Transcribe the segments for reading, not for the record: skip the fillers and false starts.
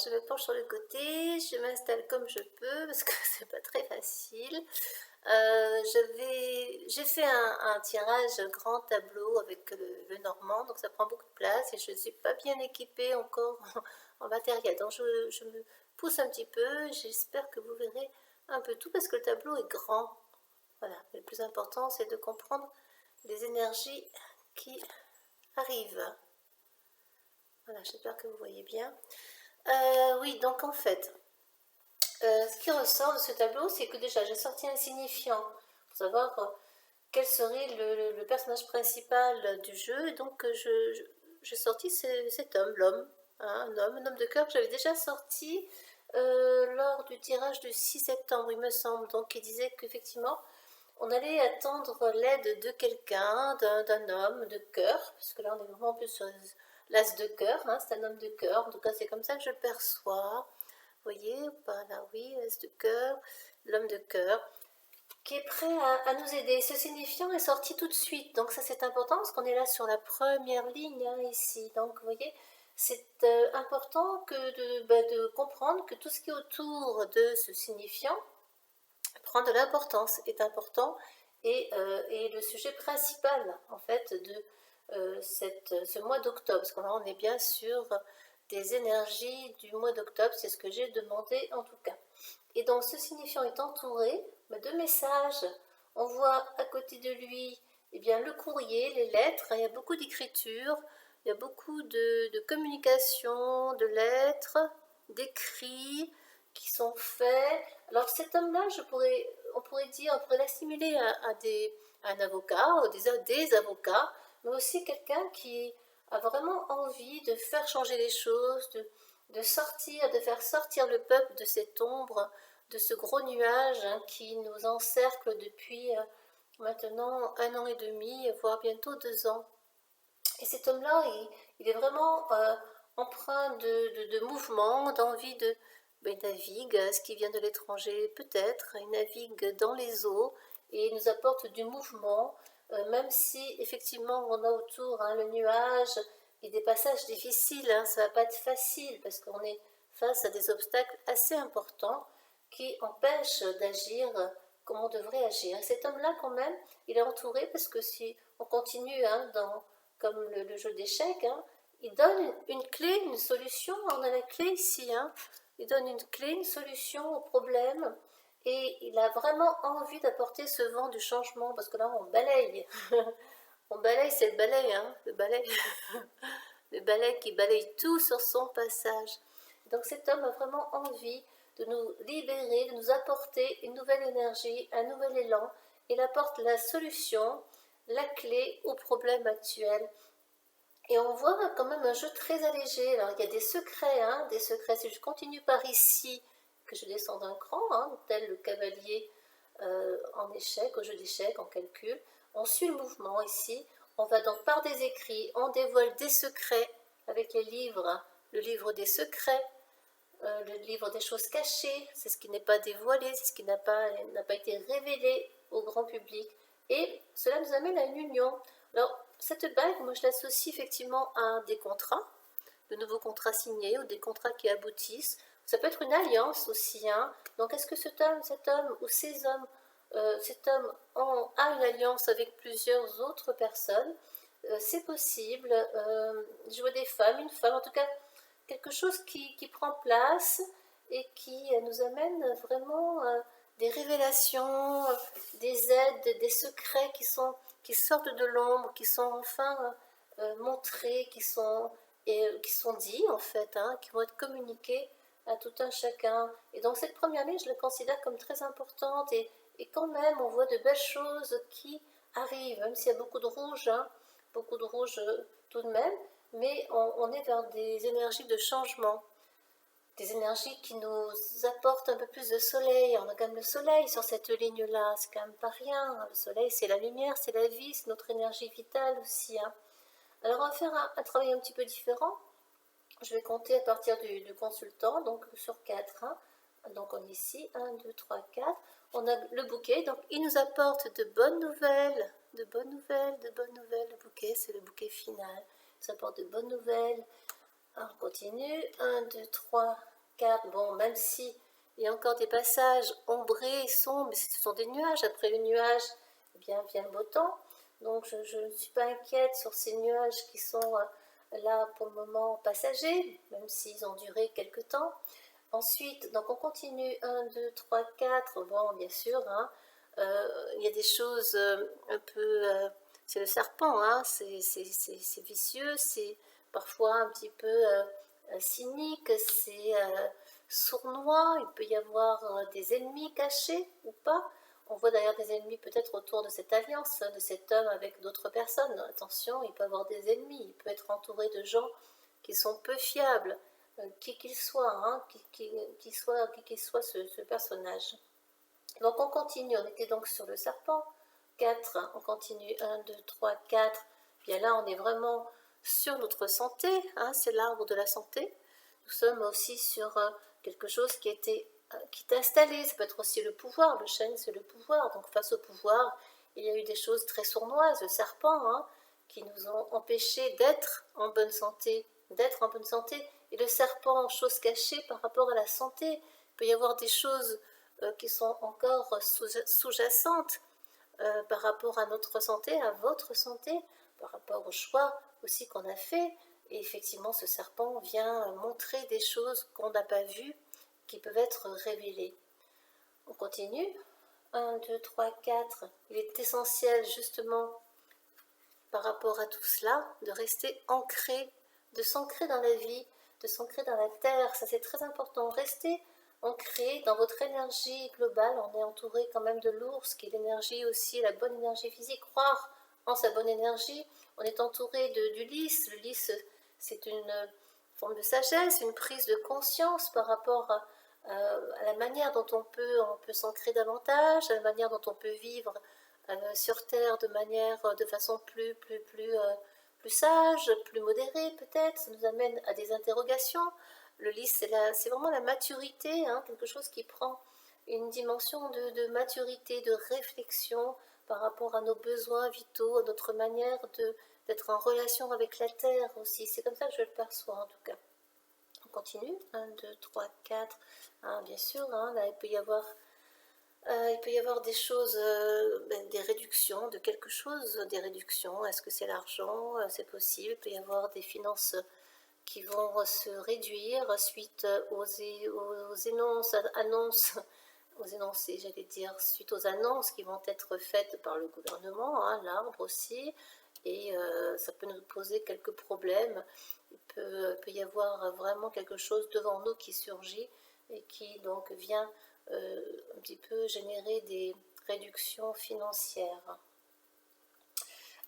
je me penche sur le côté, je m'installe comme je peux parce que c'est pas très facile. J'ai fait un tirage grand tableau avec le normand, donc ça prend beaucoup de place et je ne suis pas bien équipée encore en matériel. Donc je me pousse un petit peu, j'espère que vous verrez un peu tout parce que le tableau est grand. Voilà, le plus important c'est de comprendre les énergies qui arrivent. Voilà, j'espère que vous voyez bien. Oui, donc en fait, ce qui ressort de ce tableau, c'est que déjà j'ai sorti un signifiant pour savoir quel serait le personnage principal du jeu. Et donc j'ai sorti cet homme, l'homme, hein, un homme de cœur que j'avais déjà sorti lors du tirage du 6 septembre, il me semble. Donc il disait qu'effectivement, on allait attendre l'aide de quelqu'un, d'un homme de cœur, parce que là on est vraiment plus sur l'as de cœur, hein, c'est un homme de cœur, en tout cas c'est comme ça que je le perçois. Vous voyez, voilà, oui, l'as de cœur, l'homme de cœur, qui est prêt à nous aider. Ce signifiant est sorti tout de suite, donc ça c'est important parce qu'on est là sur la première ligne hein, ici. Donc vous voyez, c'est important de comprendre que tout ce qui est autour de ce signifiant prend de l'importance, est important et le sujet principal en fait de ce mois d'octobre, parce que là on est bien sur des énergies du mois d'octobre, c'est ce que j'ai demandé en tout cas. Et donc ce signifiant est entouré de messages. On voit à côté de lui eh bien, le courrier, les lettres, il y a beaucoup d'écriture, il y a beaucoup de communication, de lettres, d'écrits qui sont faits. Alors cet homme-là, on pourrait dire, on pourrait l'assimiler à un avocat, ou des avocats, mais aussi quelqu'un qui a vraiment envie de faire changer les choses, de faire sortir le peuple de cette ombre, de ce gros nuage hein, qui nous encercle depuis maintenant 1 an et demi, voire bientôt 2 ans. Et cet homme-là, il est vraiment empreint de mouvement, d'envie de... Ben, il navigue, ce qui vient de l'étranger peut-être, il navigue dans les eaux et il nous apporte du mouvement, même si effectivement on a autour hein, le nuage et des passages difficiles, hein, ça ne va pas être facile parce qu'on est face à des obstacles assez importants qui empêchent d'agir comme on devrait agir. Et cet homme-là quand même, il est entouré parce que si on continue hein, comme le jeu d'échecs, hein, il donne une clé, une solution. On a la clé ici. Hein. Il donne une clé, une solution au problème. Et il a vraiment envie d'apporter ce vent du changement. Parce que là, on balaye. On balaye, c'est le balai. Hein, le balai. Le balai qui balaye tout sur son passage. Donc cet homme a vraiment envie de nous libérer, de nous apporter une nouvelle énergie, un nouvel élan. Il apporte la solution, la clé au problème actuel. Et on voit quand même un jeu très allégé. Alors il y a des secrets, hein, des secrets. Si je continue par ici, que je descends d'un cran, hein, tel le cavalier en échec, au jeu d'échecs, en calcul, on suit le mouvement ici. On va donc par des écrits, on dévoile des secrets avec les livres, hein, le livre des secrets, le livre des choses cachées, c'est ce qui n'est pas dévoilé, c'est ce qui n'a pas été révélé au grand public. Et cela nous amène à une union. Alors, cette bague, moi je l'associe effectivement à des contrats, de nouveaux contrats signés ou des contrats qui aboutissent. Ça peut être une alliance aussi. Hein. Donc, est-ce que cet homme ou cet homme a une alliance avec plusieurs autres personnes c'est possible. Je vois des femmes, une femme, en tout cas, quelque chose qui prend place et qui nous amène vraiment des révélations, des aides, des secrets qui sortent de l'ombre, qui sont enfin montrés, qui sont dits en fait, hein, qui vont être communiqués à tout un chacun. Et donc cette première ligne, je la considère comme très importante et quand même on voit de belles choses qui arrivent, même s'il y a beaucoup de rouge tout de même, mais on est vers des énergies de changement, des énergies qui nous apportent un peu plus de soleil. On a quand même le soleil sur cette ligne-là, c'est quand même pas rien. Le soleil, c'est la lumière, c'est la vie, c'est notre énergie vitale aussi. Hein. Alors on va faire un travail un petit peu différent. Je vais compter à partir du consultant, donc sur 4. Hein. Donc on est ici, 1, 2, 3, 4. On a le bouquet, donc il nous apporte de bonnes nouvelles, de bonnes nouvelles, de bonnes nouvelles. Le bouquet, c'est le bouquet final. Il nous apporte de bonnes nouvelles. Alors on continue, 1, 2, 3, 4, bon, même si il y a encore des passages ombrés, sombres, mais ce sont des nuages. Après les nuages, eh bien, vient le beau temps. Donc je ne suis pas inquiète sur ces nuages qui sont là pour le moment passagers, même s'ils ont duré quelques temps. Ensuite, donc on continue 1, 2, 3, 4. Bon, bien sûr, hein, il y a des choses un peu. C'est le serpent, hein, c'est vicieux, c'est parfois un petit peu cynique, c'est sournois. Il peut y avoir des ennemis cachés ou pas. On voit d'ailleurs des ennemis peut-être autour de cette alliance, de cet homme avec d'autres personnes. Attention, il peut avoir des ennemis, il peut être entouré de gens qui sont peu fiables, qui qu'il soit, hein, qui soit ce personnage. Donc on continue, on était donc sur le serpent, 4, on continue, 1, 2, 3, 4, bien là on est vraiment sur notre santé, hein, c'est l'arbre de la santé. Nous sommes aussi sur quelque chose qui est installé, ça peut être aussi le pouvoir, le chêne c'est le pouvoir, donc face au pouvoir, il y a eu des choses très sournoises, le serpent, hein, qui nous ont empêchés d'être en bonne santé, et le serpent, chose cachée par rapport à la santé, il peut y avoir des choses qui sont encore sous-jacentes par rapport à notre santé, à votre santé, par rapport au choix aussi qu'on a fait. Et effectivement, ce serpent vient montrer des choses qu'on n'a pas vues, qui peuvent être révélées. On continue. 1, 2, 3, 4. Il est essentiel justement par rapport à tout cela de rester ancré, de s'ancrer dans la vie, de s'ancrer dans la terre. Ça c'est très important. Restez ancré dans votre énergie globale. On est entouré quand même de l'ours, qui est l'énergie aussi, la bonne énergie physique. Croire en sa bonne énergie. On est entouré du lys. Le lys, c'est une forme de sagesse, une prise de conscience par rapport à la manière dont on peut s'ancrer davantage, à la manière dont on peut vivre sur Terre de façon plus sage, plus modérée peut-être. Ça nous amène à des interrogations. Le lys, c'est vraiment la maturité, hein, quelque chose qui prend une dimension de maturité, de réflexion par rapport à nos besoins vitaux, à notre manière d'être en relation avec la Terre aussi. C'est comme ça que je le perçois en tout cas. On continue. 1, 2, 3, 4. Hein, bien sûr, hein, là, il peut y avoir des choses, des réductions de quelque chose, des réductions. Est-ce que c'est l'argent? C'est possible. Il peut y avoir des finances qui vont se réduire suite annonces, aux énoncés, j'allais dire, suite aux annonces qui vont être faites par le gouvernement, hein, l'arbre aussi, et ça peut nous poser quelques problèmes. Il peut y avoir vraiment quelque chose devant nous qui surgit et qui donc vient un petit peu générer des réductions financières.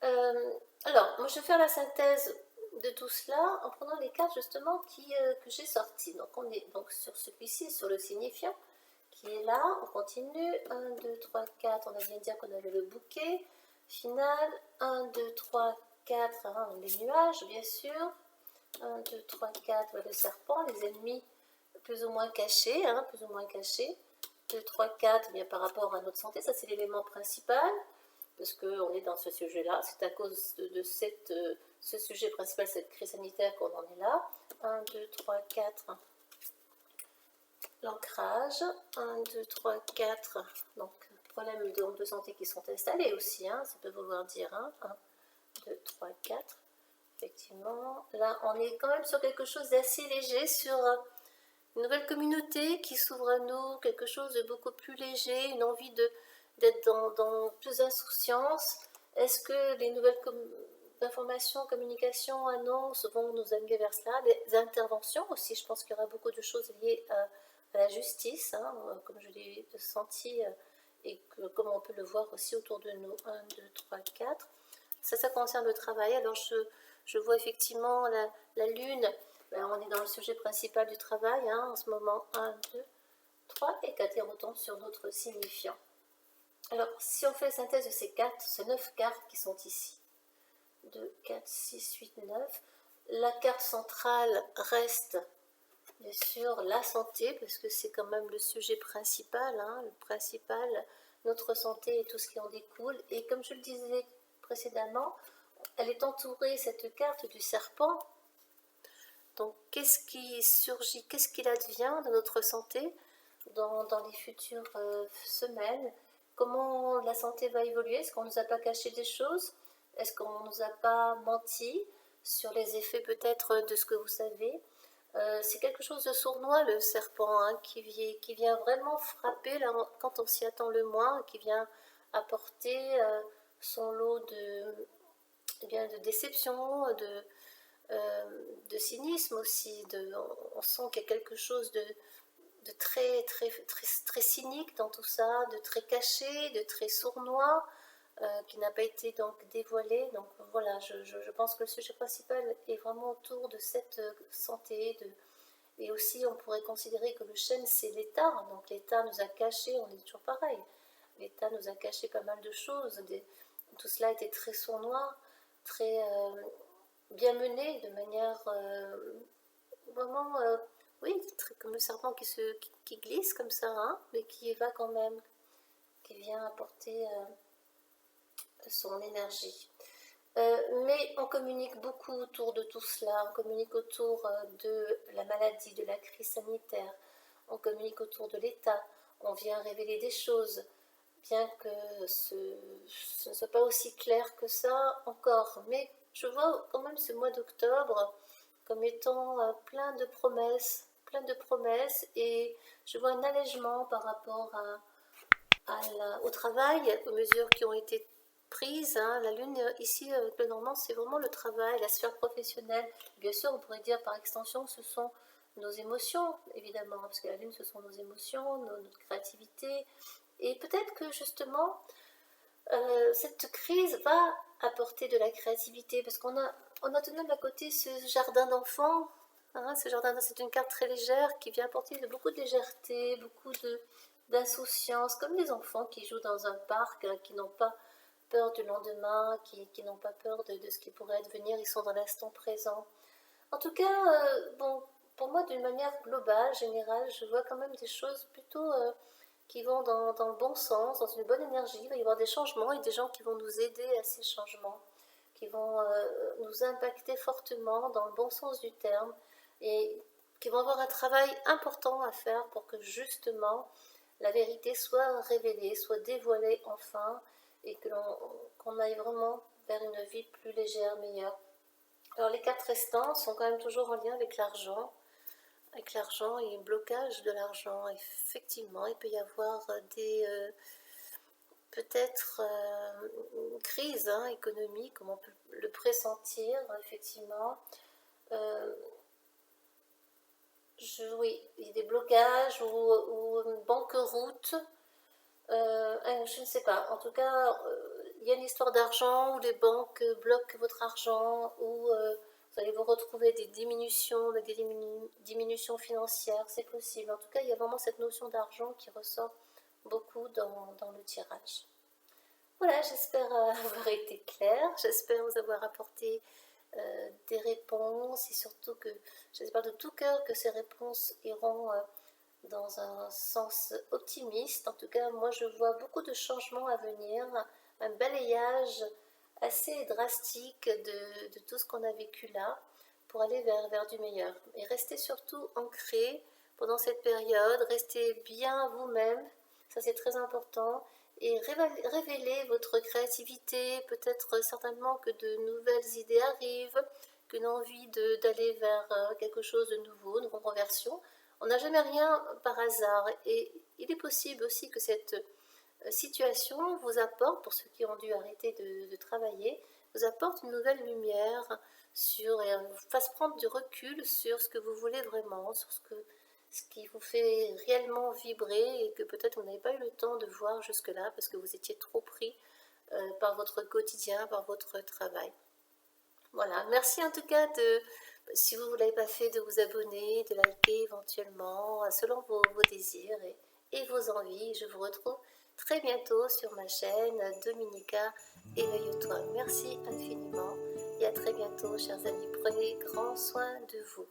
Alors, moi je vais faire la synthèse de tout cela en prenant les cartes justement que j'ai sorties. Donc on est donc sur celui-ci, sur le signifiant, qui est là. On continue. 1, 2, 3, 4. On a bien dit qu'on avait le bouquet final. 1, 2, 3, 4. Hein, les nuages, bien sûr. 1, 2, 3, 4. Le serpent, les ennemis plus ou moins cachés. Hein, plus ou moins cachés. 2, 3, 4. Bien, par rapport à notre santé, ça c'est l'élément principal. Parce qu'on est dans ce sujet-là. C'est à cause de ce sujet principal, cette crise sanitaire, qu'on en est là. 1, 2, 3, 4. L'ancrage. 1, 2, 3, 4. Donc, problèmes de santé qui sont installés aussi. Hein, ça peut vouloir dire 1, 2, 3, 4. Effectivement. Là, on est quand même sur quelque chose d'assez léger, sur une nouvelle communauté qui s'ouvre à nous, quelque chose de beaucoup plus léger, une envie d'être dans plus d'insouciance. Est-ce que les nouvelles informations, communications, annonces vont nous amener vers cela? Les interventions aussi, je pense qu'il y aura beaucoup de choses liées à la justice, hein, comme je l'ai senti et comme on peut le voir aussi autour de nous. 1, 2, 3, 4. Ça concerne le travail. Alors je vois effectivement la lune. Ben, on est dans le sujet principal du travail, hein, en ce moment. 1, 2, 3 et 4, et on retombe sur notre signifiant. Alors, si on fait la synthèse de ces 9 cartes qui sont ici, 2, 4, 6, 8, 9, la carte centrale reste, bien sûr, la santé, parce que c'est quand même le sujet principal, hein, le principal, notre santé et tout ce qui en découle. Et comme je le disais précédemment, elle est entourée, cette carte, du serpent. Donc qu'est-ce qui surgit, qu'est-ce qu'il advient de notre santé dans les futures semaines? Comment la santé va évoluer? Est-ce qu'on ne nous a pas caché des choses? Est-ce qu'on ne nous a pas menti sur les effets peut-être de ce que vous savez? C'est quelque chose de sournois, le serpent, hein, qui vient vraiment frapper là, quand on s'y attend le moins, qui vient apporter son lot eh bien, de déception, de cynisme aussi. On sent qu'il y a quelque chose de très, très, très, très cynique dans tout ça, de très caché, de très sournois, qui n'a pas été donc dévoilé. Donc voilà, je pense que le sujet principal est vraiment autour de cette santé. Et aussi, on pourrait considérer que le chêne, c'est l'État. Donc l'État nous a caché, on est toujours pareil. L'État nous a caché pas mal de choses. Tout cela était très sournois, très bien mené, de manière vraiment, oui, très, comme le serpent qui glisse comme ça, hein, mais qui va quand même, qui vient apporter son énergie. Mais on communique beaucoup autour de tout cela, on communique autour de la maladie, de la crise sanitaire, on communique autour de l'État, on vient révéler des choses, bien que ce ne soit pas aussi clair que ça encore. Mais je vois quand même ce mois d'octobre comme étant plein de promesses, et je vois un allègement par rapport au travail, aux mesures qui ont été prises. Hein. La Lune, ici, avec le Normand, c'est vraiment le travail, la sphère professionnelle. Bien sûr, on pourrait dire par extension, ce sont nos émotions, évidemment, parce que la Lune, ce sont nos émotions, notre créativité. Et peut-être que justement, cette crise va apporter de la créativité, parce on a tout de même à côté ce jardin d'enfants. Hein, ce jardin, c'est une carte très légère qui vient apporter beaucoup de légèreté, beaucoup d'insouciance, comme les enfants qui jouent dans un parc, hein, qui n'ont pas peur du lendemain, qui n'ont pas peur de ce qui pourrait advenir, ils sont dans l'instant présent. En tout cas, bon, pour moi, d'une manière globale, générale, je vois quand même des choses plutôt qui vont dans le bon sens, dans une bonne énergie. Il va y avoir des changements et des gens qui vont nous aider à ces changements, qui vont nous impacter fortement dans le bon sens du terme, et qui vont avoir un travail important à faire pour que justement la vérité soit révélée, soit dévoilée enfin, et qu'on aille vraiment vers une vie plus légère, meilleure. Alors les quatre restants sont quand même toujours en lien avec l'argent et le blocage de l'argent. Effectivement, il peut y avoir peut-être une crise, hein, économique, comme on peut le pressentir, effectivement. Euh, oui, il y a des blocages ou une banqueroute. Je ne sais pas. En tout cas, il y a une histoire d'argent où les banques bloquent votre argent, où vous allez vous retrouver des diminutions, diminutions financières. C'est possible. En tout cas, il y a vraiment cette notion d'argent qui ressort beaucoup dans le tirage. Voilà, j'espère avoir été claire. J'espère vous avoir apporté des réponses, et surtout que j'espère de tout cœur que ces réponses iront dans un sens optimiste. En tout cas, moi, je vois beaucoup de changements à venir, un balayage assez drastique de tout ce qu'on a vécu là, pour aller vers du meilleur. Et restez surtout ancrés pendant cette période, restez bien vous-même, ça c'est très important, et révélez votre créativité, peut-être certainement que de nouvelles idées arrivent, qu'une envie d'aller vers quelque chose de nouveau, une reconversion. On n'a jamais rien par hasard, et il est possible aussi que cette situation vous apporte, pour ceux qui ont dû arrêter de travailler, vous apporte une nouvelle lumière sur, et vous fasse prendre du recul sur ce que vous voulez vraiment, sur ce qui vous fait réellement vibrer, et que peut-être vous n'avez pas eu le temps de voir jusque-là parce que vous étiez trop pris par votre quotidien, par votre travail. Voilà, merci en tout cas si vous ne l'avez pas fait, de vous abonner, de liker éventuellement, selon vos désirs et vos envies. Je vous retrouve très bientôt sur ma chaîne Dominica Éveille-toi. Merci infiniment et à très bientôt, chers amis. Prenez grand soin de vous.